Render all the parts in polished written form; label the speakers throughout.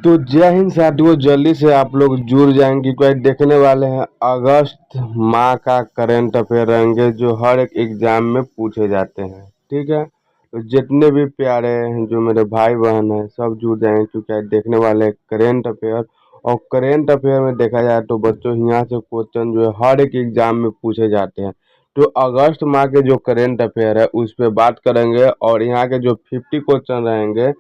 Speaker 1: तो जय हिंद साथियों, जल्दी से आप लोग जुड़ जाएंगे क्योंकि देखने वाले हैं अगस्त माह का करंट अफेयर रहेंगे जो हर एक एग्जाम में पूछे जाते हैं। ठीक है, तो जितने भी प्यारे हैं जो मेरे भाई बहन हैं सब जुड़ जाएंगे क्योंकि आज देखने वाले हैं करंट अफेयर। और करंट अफेयर में देखा जाए तो बच्चों यहाँ से क्वेश्चन जो है हर एक एग्जाम में पूछे जाते हैं। तो अगस्त माह के जो करंट अफेयर है उस पर बात करेंगे और यहाँ के जो 50 क्वेश्चन रहेंगे,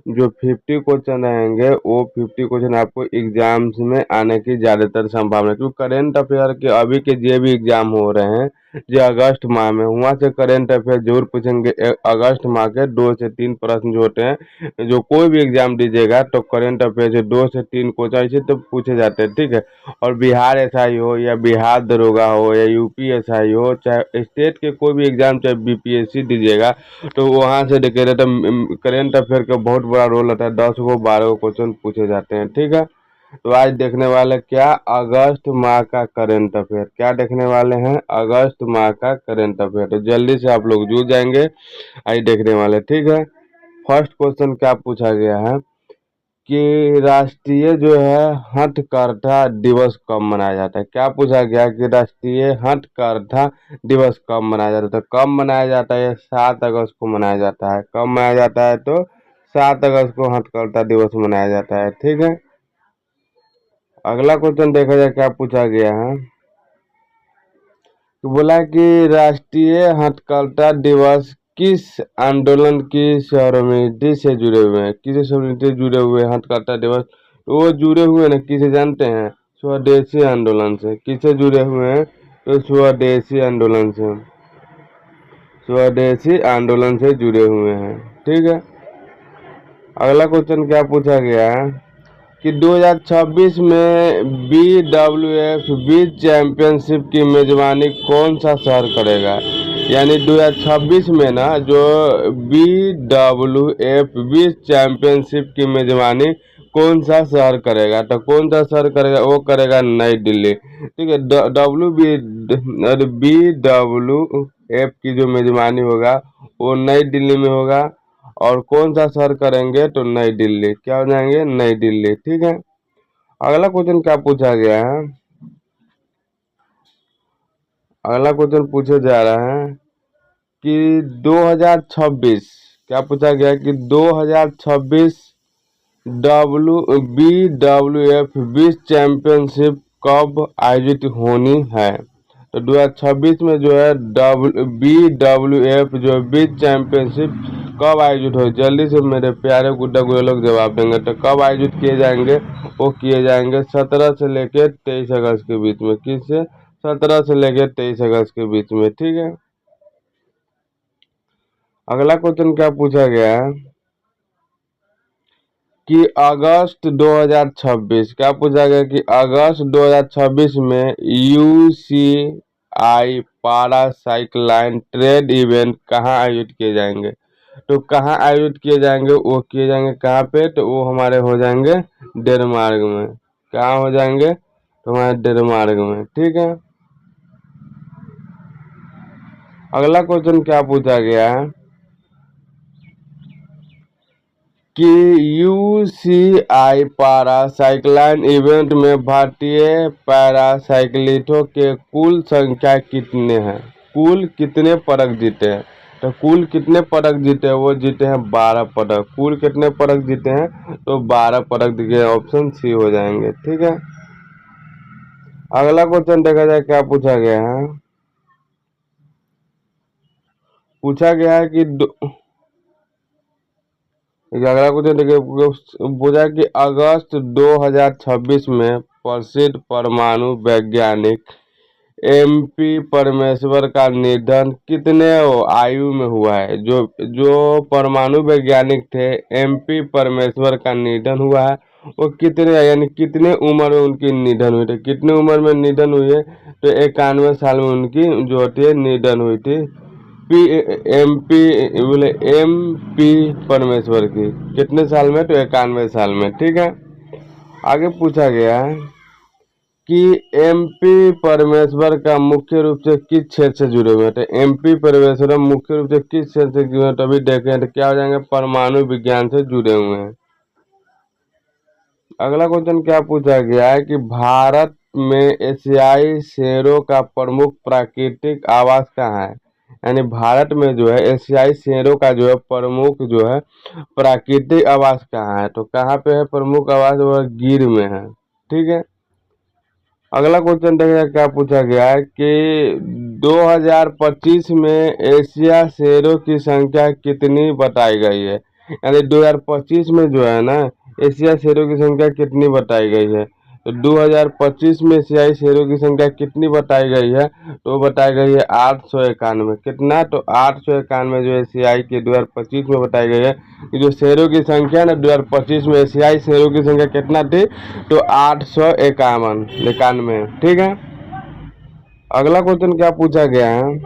Speaker 1: जो 50 क्वेश्चन रहेंगे वो 50 क्वेश्चन आपको एग्जाम्स में आने की ज़्यादातर संभावना है, क्योंकि करंट अफेयर के अभी के जो भी एग्जाम हो रहे हैं जो अगस्त माह में, वहाँ से करंट अफेयर जरूर पूछेंगे। अगस्त माह के 2 से 3 प्रश्न जो होते हैं, जो कोई भी एग्जाम दीजिएगा तो करंट अफेयर से 2 से 3 क्वेश्चन ऐसे तो पूछे जाते हैं। ठीक है, और बिहार एसआई हो या बिहार दरोगा हो या यूपी एसआई हो, चाहे स्टेट के कोई भी एग्जाम, चाहे बीपीएससी दीजिएगा, तो वहाँ से देखिए तो करंट अफेयर का बहुत बड़ा रोल होता है। 10 को 12 को क्वेश्चन पूछे जाते हैं। ठीक है, तो आज देखने वाले क्या, अगस्त माह का करंट अफेयर। क्या देखने वाले हैं, अगस्त माह का करंट अफेयर। तो जल्दी से आप लोग जुड़ जाएंगे, आज देखने वाले। ठीक है, फर्स्ट क्वेश्चन क्या पूछा गया है कि राष्ट्रीय जो है हथकरघा दिवस कब मनाया जाता है। क्या पूछा गया कि राष्ट्रीय हथकरघा दिवस कब मनाया जाता है। तो कब मनाया जाता है, 7 अगस्त को मनाया जाता है। कब मनाया जाता है, तो 7 अगस्त को हथकरघा दिवस मनाया जाता है। ठीक है, अगला क्वेश्चन देखा जाए क्या पूछा गया है। तो बोला कि राष्ट्रीय हथकरघा दिवस किस आंदोलन की सहमति से जुड़े हुए हैं। किस सहमति से जुड़े हुए हैं हथकरघा दिवस, तो वो जुड़े हुए हैं किसे जानते हैं, स्वदेशी आंदोलन से। किससे जुड़े हुए हैं, तो स्वदेशी आंदोलन से, स्वदेशी आंदोलन से जुड़े हुए हैं। ठीक है, अगला क्वेश्चन क्या पूछा गया है कि 2026 में BWF बीच चैंपियनशिप की मेजबानी कौन सा शहर करेगा। यानी 2026 में ना जो BWF बीच चैंपियनशिप की मेजबानी कौन सा शहर करेगा, तो कौन सा शहर करेगा, वो करेगा नई दिल्ली। ठीक है, BWF की जो मेजबानी होगा वो नई दिल्ली में होगा। और कौन सा शहर करेंगे, तो नई दिल्ली। क्या हो जाएंगे, नई दिल्ली। ठीक है, अगला क्वेश्चन क्या पूछा गया है, अगला क्वेश्चन पूछे जा रहा है कि 2026, क्या पूछा गया है कि 2026 BWF विश्व चैंपियनशिप कब आयोजित होनी है। तो 2026 में जो है BWF जो विश्व चैंपियनशिप कब आयोजित हो। जल्दी से मेरे प्यारे गुड्डा गुड़े लोग जवाब देंगे। तो कब आयोजित किए जाएंगे, वो किए जाएंगे 17 से लेकर 23 अगस्त के बीच में। किससे, 17 से लेकर 23 अगस्त के बीच में। ठीक है, अगला क्वेश्चन क्या पूछा गया है कि अगस्त 2026, क्या पूछा गया कि अगस्त 2026 में UCI पारा साइक्लाइन ट्रेड इवेंट कहाँ आयोजित किए जाएंगे। तो कहाँ आयोजित किए जाएंगे, वो किए जाएंगे कहाँ पे, तो वो हमारे हो जाएंगे डेनमार्क में। कहाँ हो जाएंगे, तो हमारे डेनमार्क में। ठीक है, अगला क्वेश्चन क्या पूछा गया है कि UCI पारा साइक्लाइन इवेंट में भारतीय पैरासाइक्लिस्टों के कुल संख्या कितने हैं, कुल कितने पदक जीते हैं। तो कुल कितने पदक जीते हैं, वो जीते हैं 12 पदक। कुल कितने पदक जीते हैं, तो 12 पदक दिखे, ऑप्शन सी हो जाएंगे। ठीक है, अगला क्वेश्चन देखा जाए क्या पूछा गया है। पूछा गया है कि अगला क्वेश्चन देखिए, पूछा कि अगस्त 2026 में प्रसिद्ध परमाणु वैज्ञानिक MP परमेश्वर का निधन कितने आयु में हुआ है। जो जो परमाणु वैज्ञानिक थे MP परमेश्वर का निधन हुआ है, वो कितने, यानी कितने उम्र में उनकी निधन हुई थी। कितने उम्र में निधन हुई है, तो 91 साल में उनकी जो होती है निधन हुई थी। MP बोले MP परमेश्वर की कितने साल में, तो 91 साल में। ठीक है, आगे पूछा गया है कि MP परमेश्वर का मुख्य रूप से किस क्षेत्र से जुड़े हुए हैं। तो MP परमेश्वर मुख्य रूप से किस क्षेत्र से जुड़े हैं, तो अभी देखें तो क्या हो जाएंगे, परमाणु विज्ञान से जुड़े हुए हैं। अगला क्वेश्चन क्या पूछा गया है कि भारत में एशियाई शेरों का प्रमुख प्राकृतिक आवास कहाँ है। यानी भारत में जो है एशियाई शेरों का जो है प्रमुख जो है प्राकृतिक आवास कहाँ है, तो कहाँ पे है प्रमुख आवास, वह गिर में है। ठीक है। अगला क्वेश्चन देखिए क्या पूछा गया है कि 2025 में एशिया शेरों की संख्या कितनी बताई गई है। यानी 2025 में जो है ना एशिया शेरों की संख्या कितनी बताई गई है, तो 2025 में एशियाई शेरों की संख्या कितनी बताई गई है, तो बताई गई है 891। कितना, तो 891 जो एशियाई की 2025 में बताई गई है कि जो शेरों की संख्या ना 2025 में एशियाई शेरों की संख्या कितना थी, तो 891। ठीक है। अगला क्वेश्चन क्या पूछा गया है,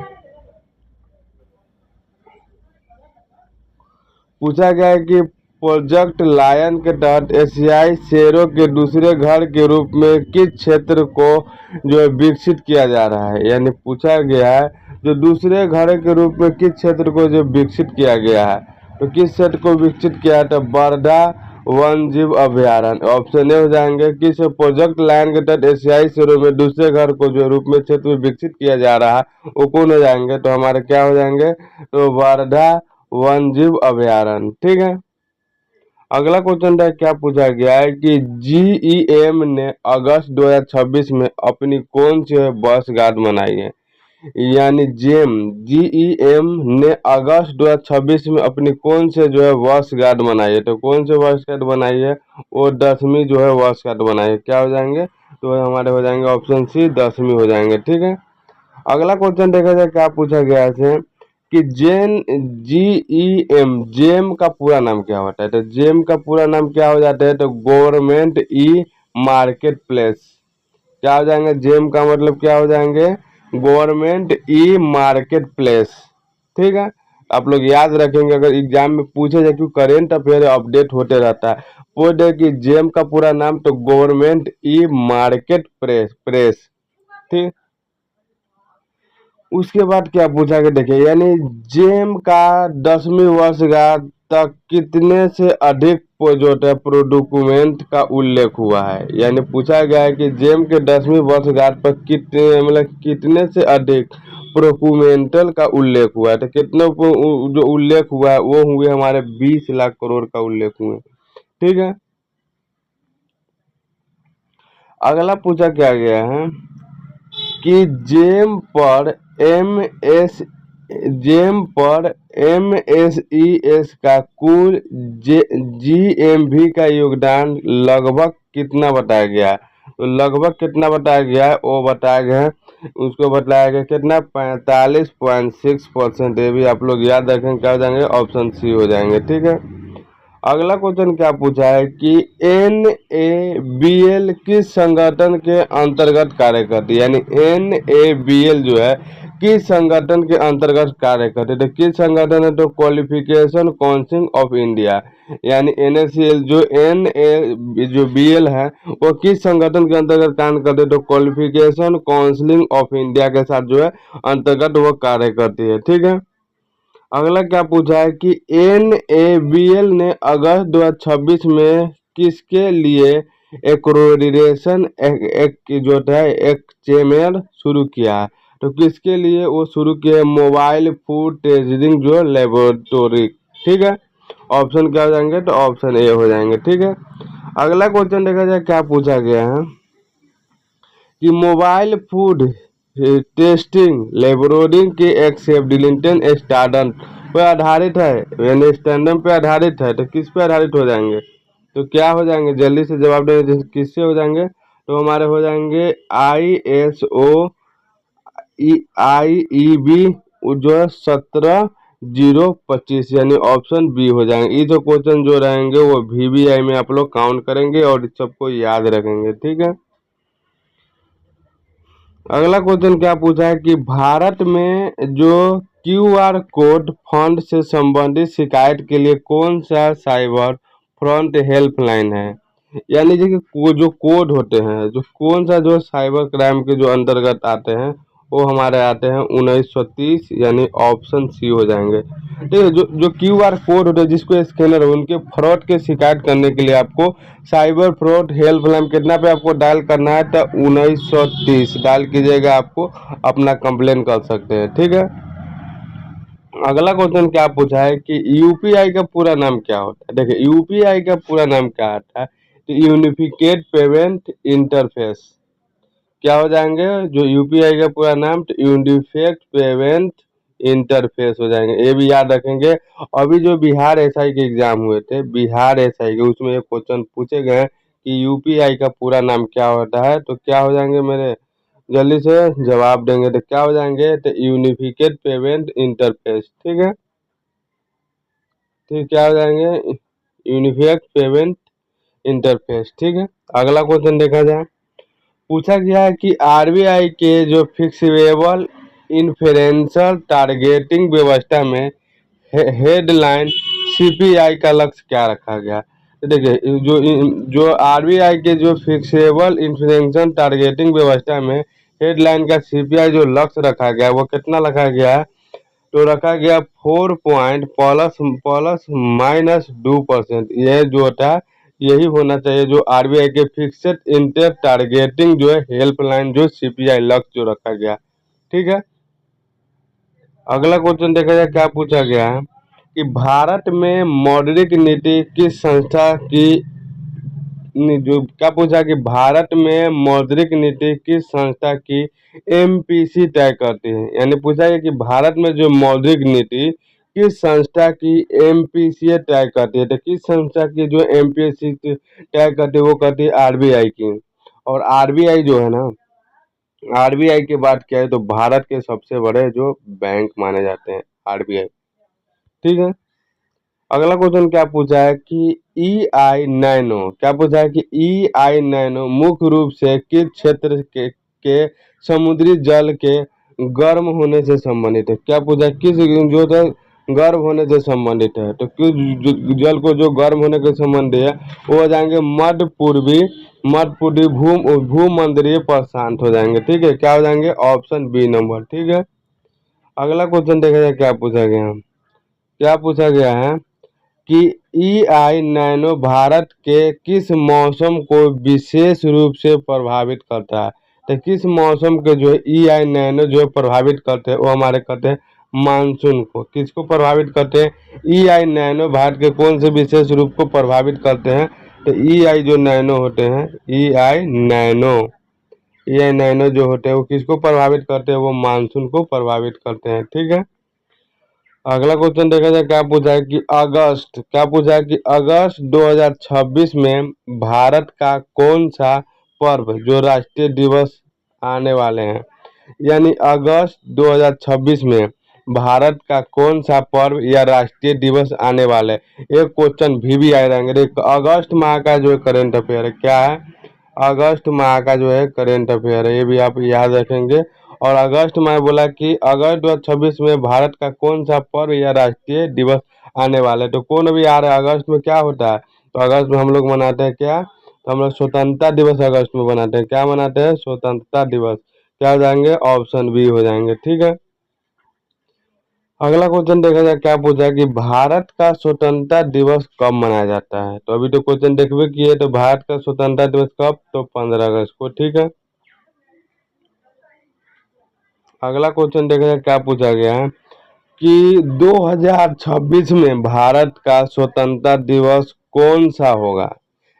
Speaker 1: पूछा गया है कि प्रोजेक्ट लायन के तहत एशियाई शेरों के दूसरे घर के रूप में किस क्षेत्र को जो है विकसित किया जा रहा है। यानी पूछा गया है जो दूसरे घर के रूप में किस क्षेत्र को जो विकसित किया गया है, तो किस क्षेत्र को विकसित किया है, तो वर्धा वन जीव अभयारण्य। ऑप्शन ए हो जाएंगे किस प्रोजेक्ट लायन के तहत एशियाई शेरों में दूसरे घर को जो रूप में क्षेत्र में विकसित किया जा रहा है वो कौन हो जाएंगे, तो हमारे क्या हो जाएंगे, तो वर्धा वन जीव अभयारण्य। ठीक है। अगला क्वेश्चन था क्या पूछा गया है कि जीईएम ने अगस्त 2026 में अपनी कौन सी वर्षगांठ मनाई है। यानी जेम जीईएम ने अगस्त 2026 में अपनी कौन से जो है वर्षगांठ मनाई है, तो कौन से वर्षगांठ बनाई है, वो 10वीं जो है वर्षगांठ बनाई है। क्या हो जाएंगे, तो हमारे हो जाएंगे ऑप्शन सी 10वीं हो जाएंगे। ठीक है। अगला क्वेश्चन देखा जाए क्या पूछा गया है कि जीईएम जेम का पूरा नाम क्या होता है, तो जेम का पूरा नाम क्या हो जाता है, तो गवर्नमेंट ई मार्केट प्लेस। क्या हो जाएंगे, जेम का मतलब क्या हो जाएंगे, गवर्नमेंट ई मार्केट प्लेस। ठीक है। आप लोग याद रखेंगे अगर एग्जाम में पूछे जाए, क्योंकि करेंट अफेयर अपडेट होते रहता है, पूछ दे कि जेम का पूरा नाम, तो गवर्नमेंट ई मार्केट प्रेस। ठीक। उसके बाद क्या पूछा कि देखिए यानी जेम का 10वीं वर्षगांठ तक कितने से अधिक जो है प्रोडोक्यूमेंट का उल्लेख हुआ है। यानी पूछा गया है कि जेम के 10वीं वर्षगांठ पर कितने मतलब कितने से अधिक प्रोक्यूमेंटल का उल्लेख हुआ है, तो कितने जो उल्लेख हुआ है वो हुए हमारे 20 लाख करोड़ का उल्लेख हुए। ठीक है। अगला पूछा क्या गया है कि एम एस जेम पर एमएसईएस का कुल जीएमवी का योगदान लगभग कितना बताया गया है, तो लगभग कितना बताया गया है, वो बताया गया है उसको बताया गया कितना 45.6%। ये भी आप लोग याद रखें, क्या हो जाएंगे, ऑप्शन सी हो जाएंगे। ठीक है। अगला क्वेश्चन क्या पूछा है कि NABL किस संगठन के अंतर्गत कार्य करती है। यानी NABL जो है किस संगठन के अंतर्गत कार्य करती है, तो किस संगठन है, तो क्वालिफिकेशन काउंसिल ऑफ इंडिया। यानी NACL जो जो BL है वो किस संगठन के अंतर्गत कार्य करती है, तो क्वालिफिकेशन काउंसिलिंग ऑफ इंडिया के साथ जो है अंतर्गत वो कार्य करती है। ठीक है। अगला क्या पूछा है कि NABL ने अगस्त 2026 में किसके लिए एक्रोडिटेशन एक जो है एक चेमेर शुरू किया है, तो किसके लिए वो शुरू किया है, मोबाइल फूड टेस्टिंग जो लेबोरेटोरी। ठीक है। ऑप्शन क्या हो जाएंगे, तो ऑप्शन ए हो जाएंगे। ठीक है। अगला क्वेश्चन देखा जाए क्या पूछा गया है कि मोबाइल फूड टेस्टिंग लेबोरेटरी के एक्सेप्टिलिटन स्टैंडर्ड पर आधारित है, यानी स्टैंडर्ड पे आधारित है, तो किस पे आधारित हो जाएंगे, तो क्या हो जाएंगे, जल्दी से जवाब दें, किससे हो जाएंगे, तो हमारे हो जाएंगे ISO/IEB जो है 17/025। यानी ऑप्शन बी हो जाएंगे। ये जो क्वेश्चन जो रहेंगे वो VBI में आप लोग काउंट करेंगे और इस सबको याद रखेंगे। ठीक है। अगला क्वेश्चन क्या पूछा है कि भारत में जो QR कोड फंड से संबंधित शिकायत के लिए कौन सा साइबर फ्रंट हेल्पलाइन है। यानी जो कोड होते हैं, जो कौन सा जो साइबर क्राइम के जो अंतर्गत आते हैं वो हमारे आते हैं 1930, यानी ऑप्शन सी हो जाएंगे। ठीक है, जो जो QR कोड होते हैं जिसको स्कैनर है, उनके फ्रॉड के शिकायत करने के लिए आपको साइबर फ्रॉड हेल्पलाइन कितना पे आपको डायल करना है, तो 1930 डायल कीजिएगा, आपको अपना कंप्लेन कर सकते हैं। ठीक है, अगला क्वेश्चन क्या पूछा है कि यूपीआई का पूरा नाम क्या होता है। देखिए, यूपीआई का पूरा नाम क्या आता है, तो यूनिफिकेट पेमेंट इंटरफेस। क्या हो जाएंगे जो यूपीआई का पूरा नाम, तो यूनिफिकेट पेमेंट इंटरफेस हो जाएंगे, ये भी याद रखेंगे। अभी जो बिहार एसआई के एग्जाम हुए थे, बिहार एसआई के, उसमें ये क्वेश्चन पूछे गए हैं कि यूपीआई का पूरा नाम क्या होता है, तो क्या हो जाएंगे मेरे, जल्दी से जवाब देंगे, तो क्या हो जाएंगे, तो यूनिफिकेट पेमेंट इंटरफेस। ठीक है, ठीक, क्या हो जाएंगे, यूनिफिकेट पेमेंट इंटरफेस। ठीक है, अगला क्वेश्चन देखा जाए, पूछा गया है कि आरबीआई के जो फिक्सेबल इन्फ्लेशन टारगेटिंग व्यवस्था में हेडलाइन सीपीआई का लक्ष्य क्या रखा गया। तो देखिए, जो जो आरबीआई के जो फिक्सेबल इन्फ्लेशन टारगेटिंग व्यवस्था में हेडलाइन का सीपीआई जो लक्ष्य रखा गया है, वो कितना रखा गया है, तो रखा गया 4 पॉइंट प्लस प्लस -2%। यह जो होता है, यही होना चाहिए जो आरबीआई के फिक्स्ड इंटर टारगेटिंग जो है हेल्पलाइन जो सीपीआई लक्ष्य जो रखा गया। ठीक है, अगला क्वेश्चन देखा जाए, क्या पूछा गया है कि भारत में मौद्रिक नीति किस संस्था की जो क्या पूछा कि भारत में मौद्रिक नीति किस संस्था की एमपीसी तय करती है, यानी पूछा है कि भारत में जो मौद्रिक नीति किस संस्था की एमपीसी तय करती है, तो किस संस्था की जो एमपीसी तय करती है, वो करती है आरबीआई की। और आरबीआई जो है ना, आरबीआई की बात किया है तो भारत के सबसे बड़े जो बैंक माने जाते हैं आरबीआई। ठीक है, अगला क्वेश्चन क्या पूछा है कि E I नैनो, क्या पूछा है कि E I नैनो मुख्य रूप से किस क्षेत्र के समुद्री जल के गर्म होने से संबंधित है। क्या पूछा है, किस जो तो गर्म होने से संबंधित है, तो किस जल को जो गर्म होने के संबंधी है, वो हो जाएंगे मध्य पूर्वी भूमंडलीय प्रशांत हो जाएंगे। ठीक है, क्या हो जाएंगे, ऑप्शन बी नंबर। ठीक है, अगला क्वेश्चन देखा जाए, क्या पूछा गया, क्या पूछा गया है कि E I नैनो भारत के किस मौसम को विशेष रूप से प्रभावित करता है। तो किस मौसम के जो है E I नैनो जो है प्रभावित करते हैं, वो हमारे करते हैं मानसून को। किसको प्रभावित करते हैं, E I नैनो भारत के कौन से विशेष रूप को प्रभावित करते हैं, तो जो नैनो होते हैं, E I नैनो जो होते हैं वो किसको प्रभावित करते हैं, वो मानसून को प्रभावित करते हैं। ठीक है, अगला क्वेश्चन देखा जाए, क्या पूछा है कि अगस्त, क्या पूछा है कि अगस्त 2026 में भारत का कौन सा पर्व जो राष्ट्रीय दिवस आने वाले हैं, यानी अगस्त 2026 में भारत का कौन सा पर्व या राष्ट्रीय दिवस आने वाले हैं? एक क्वेश्चन भी आए रहेंगे। देखो, अगस्त माह का जो करंट अफेयर है, क्या है, अगस्त माह का जो है करंट अफेयर है, ये भी आप याद रखेंगे। और अगस्त में बोला कि अगस्त 2026 में भारत का कौन सा पर्व या राष्ट्रीय दिवस आने वाला है, तो कौन भी आ रहा है, अगस्त में क्या होता है, तो अगस्त में हम लोग मनाते हैं क्या, तो हम लोग स्वतंत्रता दिवस अगस्त में मनाते हैं। क्या मनाते हैं, स्वतंत्रता दिवस। क्या हो जाएंगे, ऑप्शन बी हो जाएंगे। ठीक है, अगला क्वेश्चन देखा जाए, क्या पूछा है कि भारत का स्वतंत्रता दिवस कब मनाया जाता है, तो अभी तो क्वेश्चन देखबे किए, तो भारत का स्वतंत्रता दिवस कब, तो 15 अगस्त को। ठीक है, अगला क्वेश्चन देखा जाए, क्या पूछा गया है कि 2026 में भारत का स्वतंत्रता दिवस कौन सा होगा,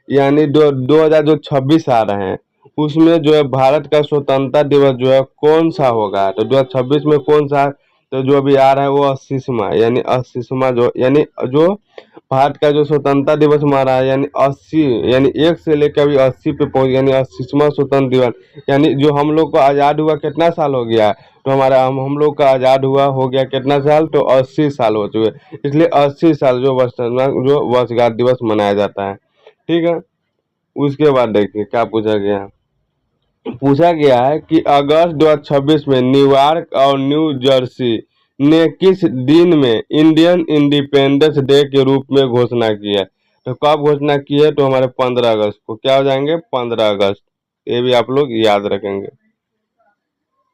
Speaker 1: यानी 2000 जो 26 आ रहे हैं, उसमें जो है भारत का स्वतंत्रता दिवस जो है कौन सा होगा, तो 2026 में कौन सा, तो जो अभी आ रहा है वो 80वां, यानी 80वां जो, यानी जो भारत का जो स्वतंत्रता दिवस हमारा है, यानी 80, यानी 1 से लेकर अभी 80 पे पहुंच, यानी 80वां स्वतंत्र दिवस। यानी जो हम लोग को आज़ाद हुआ कितना साल हो गया है, तो हमारा हम लोग का आज़ाद हुआ हो गया कितना साल, तो 80 साल हो चुके, इसलिए 80 साल जो वर्षगांठ दिवस मनाया जाता है। ठीक है, उसके बाद देखिए क्या पूछा गया है, पूछा गया है कि अगस्त 2026 में न्यूयॉर्क और न्यू जर्सी ने किस दिन में इंडियन इंडिपेंडेंस डे के रूप में घोषणा की है, तो कब घोषणा की है, तो हमारे 15 अगस्त को। क्या हो जाएंगे, 15 अगस्त, ये भी आप लोग याद रखेंगे।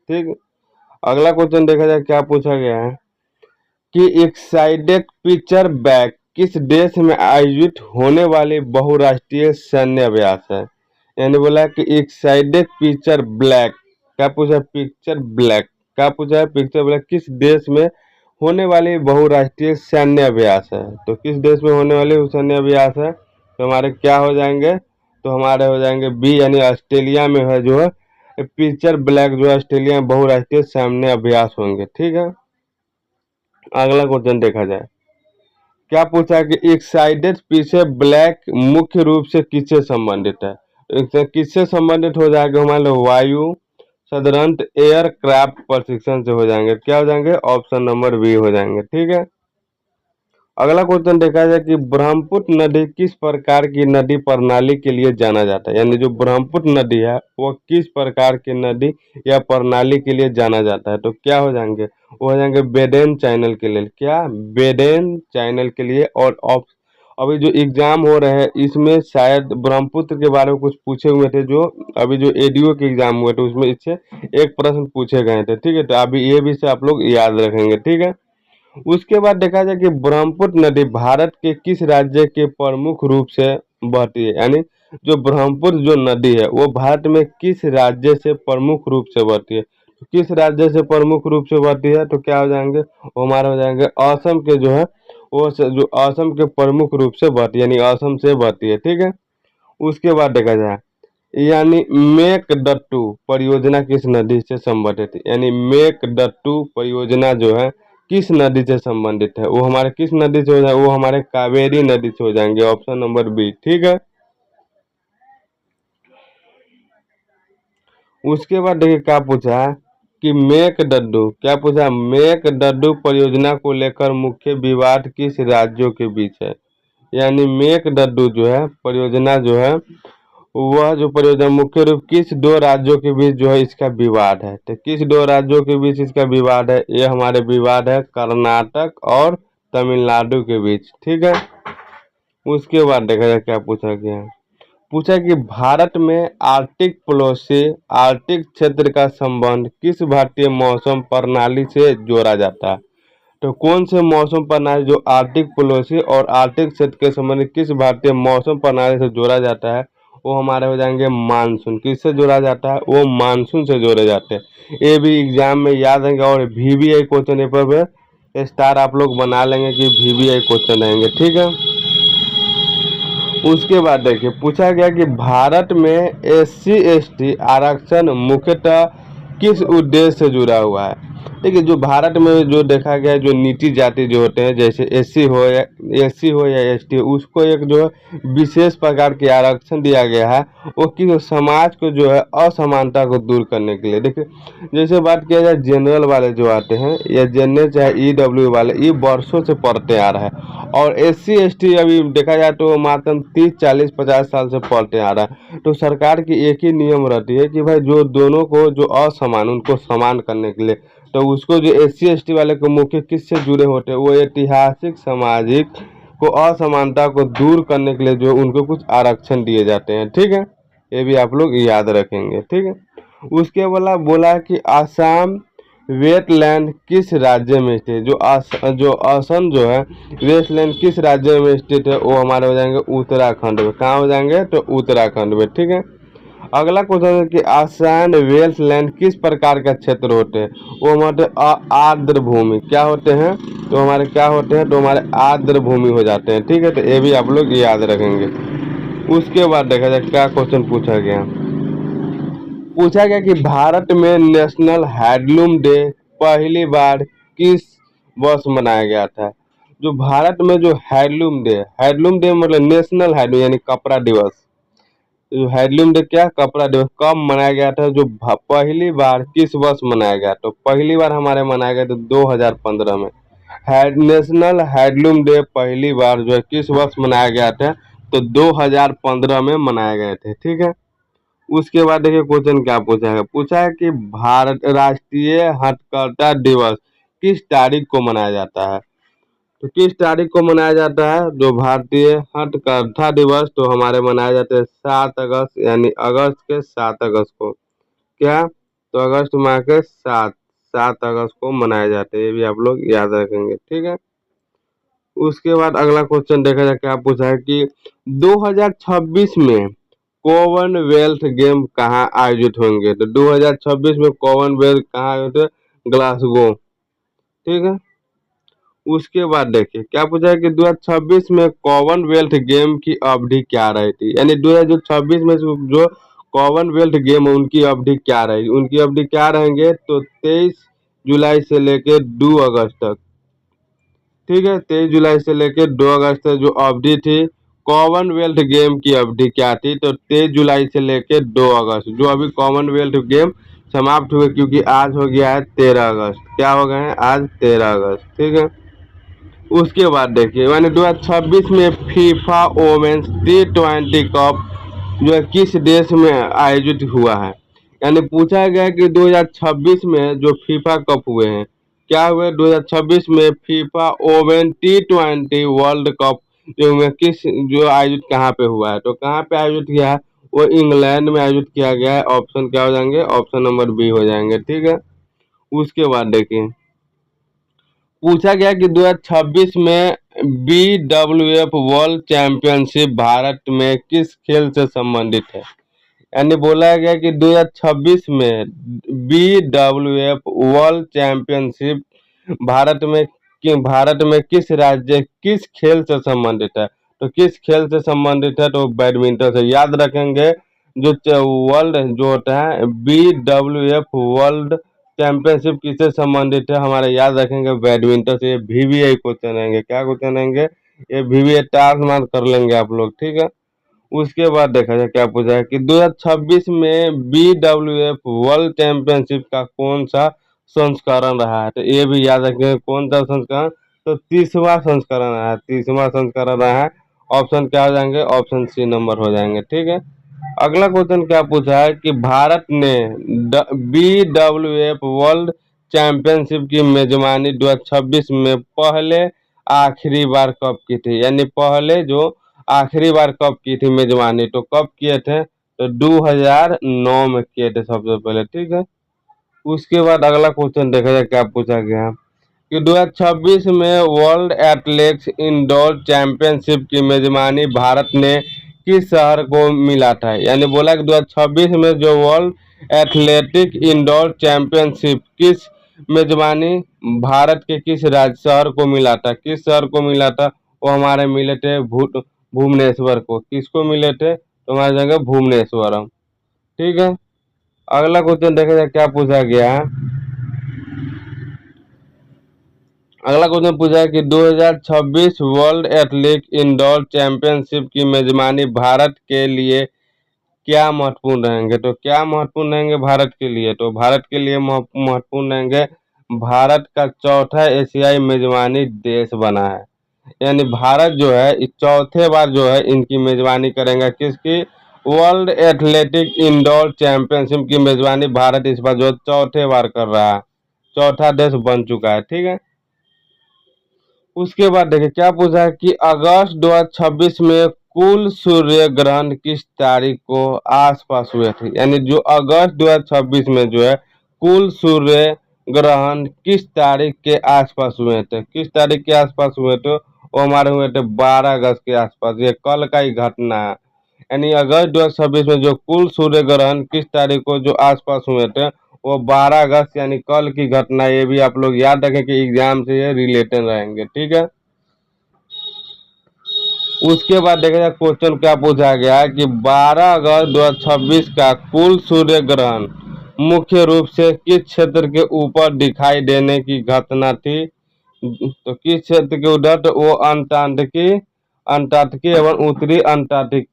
Speaker 1: ठीक, अगला क्वेश्चन देखा जाए क्या पूछा गया है कि एक्साइडेड पिक्चर बैक किस देश में आयोजित होने वाली बहुराष्ट्रीय सैन्य अभ्यास है। यानी बोला कि एक्साइडेड पिक्चर ब्लैक, क्या पूछा पिक्चर ब्लैक, क्या पूछा है पिक्चर ब्लैक किस देश में होने वाली बहुराष्ट्रीय सैन्य अभ्यास है। तो किस देश में होने वाली सैन्य अभ्यास है, तो हमारे क्या हो जाएंगे, तो हमारे हो जाएंगे बी यानी ऑस्ट्रेलिया में है जो है पिक्चर ब्लैक जो है ऑस्ट्रेलिया में बहुराष्ट्रीय सैन्य अभ्यास होंगे। ठीक है, अगला क्वेश्चन देखा जाए क्या पूछा है कि एक साइडेड पीछे ब्लैक मुख्य रूप से किससे संबंधित है। किससे संबंधित हो जाएगा, हमारे वायु सदरंत एयरक्राफ्ट प्रशिक्षण से हो जाएंगे। क्या हो जाएंगे, ऑप्शन नंबर बी हो जाएंगे। ठीक है, अगला क्वेश्चन देखा जाए कि ब्रह्मपुत्र नदी किस प्रकार की नदी प्रणाली के लिए जाना जाता है। यानी जो ब्रह्मपुत्र नदी है वो किस प्रकार की नदी या प्रणाली के लिए जाना जाता है। तो क्या हो जाएंगे, वो हो जाएंगे बेडेन चैनल के लिए। क्या, बेडेन चैनल के लिए। और अभी जो एग्जाम हो रहे हैं इसमें शायद ब्रह्मपुत्र के बारे में कुछ पूछे हुए थे, जो अभी जो एडीओ के एग्जाम हुए थे उसमें इससे एक प्रश्न पूछे गए थे। ठीक है, तो अभी ये भी से आप लोग याद रखेंगे। ठीक है, उसके बाद देखा जाए कि ब्रह्मपुत्र नदी भारत के किस राज्य के प्रमुख रूप से बहती है। यानी जो ब्रह्मपुत्र जो नदी है वो भारत में किस राज्य से प्रमुख रूप से बहती है। तो किस राज्य से प्रमुख रूप से बहती है, तो क्या हो जाएंगे, वो हमारे हो जाएंगे असम के जो है वो जो असम के प्रमुख रूप से बहती है, यानी असम से बहती है। ठीक है, उसके बाद देखा जाए यानी मेकडट्टू परियोजना किस नदी से संबंधित है। यानी मेकडट्टू परियोजना जो है किस नदी से संबंधित है, वो हमारे किस नदी से हो जाए, वो हमारे कावेरी नदी से हो जाएंगे। Option number B. ठीक है, उसके बाद देखिए क्या पूछा है कि मेकडड्डू, क्या पूछा, मेकडड्डू परियोजना को लेकर मुख्य विवाद किस राज्यों के बीच है। यानी मेकडड्डू जो है परियोजना जो है वह जो परियोजना मुख्य रूप किस दो राज्यों के बीच जो है इसका विवाद है। तो किस दो राज्यों के बीच इसका विवाद है, ये हमारे विवाद है कर्नाटक और तमिलनाडु के बीच। ठीक है, उसके बाद देखा जाए क्या पूछा गया है, पूछा कि भारत में आर्कटिक प्लो से आर्कटिक क्षेत्र का संबंध किस भारतीय मौसम प्रणाली से जोड़ा जाता है। तो कौन से मौसम प्रणाली जो आर्कटिक पॉलिसी और आर्कटिक क्षेत्र के संबंधित किस भारतीय मौसम प्रणाली से जोड़ा जाता है, वो हमारे हो जाएंगे मानसून। किससे जोड़ा जाता है, वो मानसून से जोड़े जाते हैं। ये भी एग्जाम में याद रहेंगे और VVI क्वेश्चन पेपर पे स्टार आप लोग बना लेंगे कि VVI क्वेश्चन रहेंगे। ठीक है, उसके बाद देखिए पूछा गया कि भारत में SC/ST आरक्षण मुख्यतः किस उद्देश्य से जुड़ा हुआ है। देखिए जो भारत में जो देखा गया है, जो नीची जाति जो होते हैं जैसे SC हो या ST उसको एक जो है विशेष प्रकार के आरक्षण दिया गया है, वो कि समाज को जो है असमानता को दूर करने के लिए। देखिए जैसे बात किया जाए जनरल वाले जो आते हैं या जनरल चाहे EW वाले, ये वर्षों से पढ़ते आ रहा है। और SC/ST अभी देखा जाए तो मात्र 30 40 50 साल से पढ़ते आ रहा है। तो सरकार की एक ही नियम रहती है कि भाई जो दोनों को जो असमान उनको समान करने के लिए, तो उसको जो SC/ST वाले को मुख्य किससे जुड़े होते हैं, वो ऐतिहासिक सामाजिक को असमानता को दूर करने के लिए जो उनको कुछ आरक्षण दिए जाते हैं। ठीक है, ये भी आप लोग याद रखेंगे। ठीक है, उसके बोला कि आसाम वेटलैंड किस राज्य में स्थित है। जो असम जो है वेटलैंड किस राज्य में स्थित है, वो हमारे हो जाएंगे उत्तराखंड में। कहाँ हो जाएंगे, तो उत्तराखंड में। ठीक है, अगला क्वेश्चन है कि आसान वेटलैंड किस प्रकार का क्षेत्र होते हैं, वो हमारे आर्द्र भूमि क्या होते हैं, तो हमारे क्या होते हैं, तो हमारे आर्द्र भूमि हो जाते हैं। ठीक है, तो ये भी आप लोग याद रखेंगे। उसके बाद देखा जाए क्या क्वेश्चन पूछा गया, पूछा गया कि भारत में नेशनल हैंडलूम डे पहली बार किस वर्ष मनाया गया था। जो भारत में जो हैंडलूम डे मतलब नेशनल हैंडलूम यानी कपड़ा दिवस, जो हैंडलूम डे क्या कपड़ा दिवस कब मनाया गया था, जो पहली बार किस वर्ष मनाया गया, तो पहली बार हमारे मनाया गया था 2015 में। नेशनल हैंडलूम डे पहली बार जो है किस वर्ष मनाया गया था, तो 2015 में मनाए गए थे। ठीक है, उसके बाद देखिए क्वेश्चन क्या पूछा है कि भारत राष्ट्रीय हथकरघा दिवस किस तारीख को मनाया जाता है। तो किस तारीख को मनाया जाता है, जो भारतीय हथकरघा दिवस तो हमारे मनाए जाते हैं 7 अगस्त, यानी अगस्त के 7 अगस्त को। क्या, तो अगस्त माह के 7 7 अगस्त को मनाए जाते हैं, ये भी आप लोग याद रखेंगे, ठीक है। उसके बाद अगला क्वेश्चन देखा जाए, क्या पूछा है कि 2026 में कॉमनवेल्थ गेम कहाँ आयोजित होंगे। तो 2026 में कॉमनवेल्थ कहाँ आयोजित है, ग्लासगो, ठीक है। उसके बाद देखिए क्या पूछा है कि 2026 में कॉमनवेल्थ गेम की अवधि क्या रहेगी, यानी 2026 में जो कॉमनवेल्थ गेम है उनकी अवधि क्या रहेगी, उनकी अवधि क्या रहेंगे, तो 23 जुलाई से लेकर 2 अगस्त तक, ठीक है। 23 जुलाई से लेकर 2 अगस्त तक जो अवधि थी कॉमनवेल्थ गेम की अवधि क्या थी, तो 23 जुलाई से लेकर 2 अगस्त, जो अभी कॉमनवेल्थ गेम समाप्त हुए, क्योंकि आज हो गया है 13 अगस्त, क्या हो गए हैं आज 13 अगस्त, ठीक है। उसके बाद देखिए मैंने 2026 में फीफा वोमेन्स T20 कप जो है किस देश में आयोजित हुआ है, यानी पूछा गया कि 2026 में जो फीफा कप हुए हैं क्या हुए, 2026 में FIFA oven T20 world cup जो में किस जो आयोजित कहाँ पे हुआ है, तो कहाँ पे आयोजित किया है, वो इंग्लैंड में आयोजित किया गया है। ऑप्शन क्या हो जाएंगे, ऑप्शन नंबर बी हो जाएंगे, ठीक है। उसके बाद देखिए पूछा गया कि 2026 में BWF वर्ल्ड चैंपियनशिप भारत में किस खेल से संबंधित है, यानी बोला गया कि 2026 में BWF वर्ल्ड चैंपियनशिप भारत में किस राज्य किस खेल से संबंधित है, तो किस खेल से संबंधित है, तो बैडमिंटन से, याद रखेंगे। जो वर्ल्ड जो होता है BWF वर्ल्ड चैंपियनशिप किससे संबंधित है, हमारे याद रखेंगे बैडमिंटन से। ये VBA क्वेश्चन रहेंगे, क्या क्वेश्चन रहेंगे, ये VBA टास्क मार्क कर लेंगे आप लोग, ठीक है। उसके बाद देखा जाए क्या पूछा है कि 2026 में BWF वर्ल्ड चैंपियनशिप का कौन सा संस्करण रहा है, तो ये भी याद रखेंगे कौन सा संस्करण, तो 30वां संस्करण रहा है, 30वां संस्करण रहा है। ऑप्शन क्या हो जाएंगे, ऑप्शन सी नंबर हो जाएंगे, ठीक है। अगला क्वेश्चन क्या पूछा है कि भारत ने BWF वर्ल्ड चैंपियनशिप की मेजबानी 2026 में पहले आखिरी बार कब की थी, यानी पहले जो आखिरी बार कब की थी मेजबानी, तो कब किए थे, तो 2009 में किए थे सबसे पहले, ठीक है। उसके बाद अगला क्वेश्चन देखा जाए क्या पूछा गया कि 2026 में वर्ल्ड एथलेटिक्स इंडोर चैंपियनशिप की मेजबानी भारत ने किस शहर को मिला था, यानी बोला कि 2026 में जो वर्ल्ड एथलेटिक इंडोर चैंपियनशिप किस मेजबानी भारत के किस राज्य शहर को मिला था, किस शहर को मिला था, वो हमारे मिले थे भुवनेश्वर को, किसको मिले थे, तो हमारी जगह भुवनेश्वरम, ठीक है। अगला क्वेश्चन देखा जाए क्या पूछा गया है। अगला क्वेश्चन पूछा है कि 2026 वर्ल्ड एथलेटिक इंडोर चैंपियनशिप की मेजबानी भारत के लिए क्या महत्वपूर्ण रहेंगे, तो क्या महत्वपूर्ण रहेंगे भारत के लिए, तो भारत के लिए महत्वपूर्ण रहेंगे, भारत का चौथा एशियाई मेजबानी देश बना है, यानी भारत जो है इस चौथे बार जो है इनकी मेजबानी करेंगे, किसकी, वर्ल्ड एथलेटिक इंडोर चैंपियनशिप की मेजबानी भारत इस बार जो चौथे बार कर रहा है, चौथा देश बन चुका है, ठीक है। उसके बाद देखिए क्या पूछा है कि अगस्त 2026 में कुल सूर्य ग्रहण किस तारीख को आसपास हुए थे, यानी जो अगस्त 2026 में जो है कुल सूर्य ग्रहण किस तारीख के आसपास हुए थे, किस तारीख के आसपास हुए थे, वो हमारे हुए थे 12 अगस्त के आसपास, ये कल का ही घटना है। यानी अगस्त 2026 में जो कुल सूर्य ग्रहण किस तारीख को जो आसपास हुए थे, वो 12 अगस्त यानी कल की घटना, ये भी आप लोग याद रखें कि एग्जाम से ये रिलेटेड रहेंगे, ठीक है। उसके बाद देखा जाए क्वेश्चन क्या पूछा गया है कि 12 अगस्त 2026 का कुल सूर्य ग्रहण मुख्य रूप से किस क्षेत्र के ऊपर दिखाई देने की घटना थी, तो किस क्षेत्र के उधर, तो वो अंटार्कटिकी एवं उत्तरी अंटार्कटिक,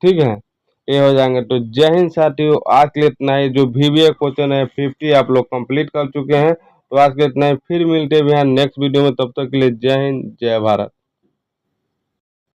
Speaker 1: ठीक है। ये हो जाएंगे। तो जय हिंद साथियों, आज के लिए इतना ही। जो VBA क्वेश्चन है 50 आप लोग कंप्लीट कर चुके हैं। तो आज के लिए इतना ही, फिर मिलते हैं नेक्स्ट वीडियो में, तब तक के लिए जय हिंद जय भारत।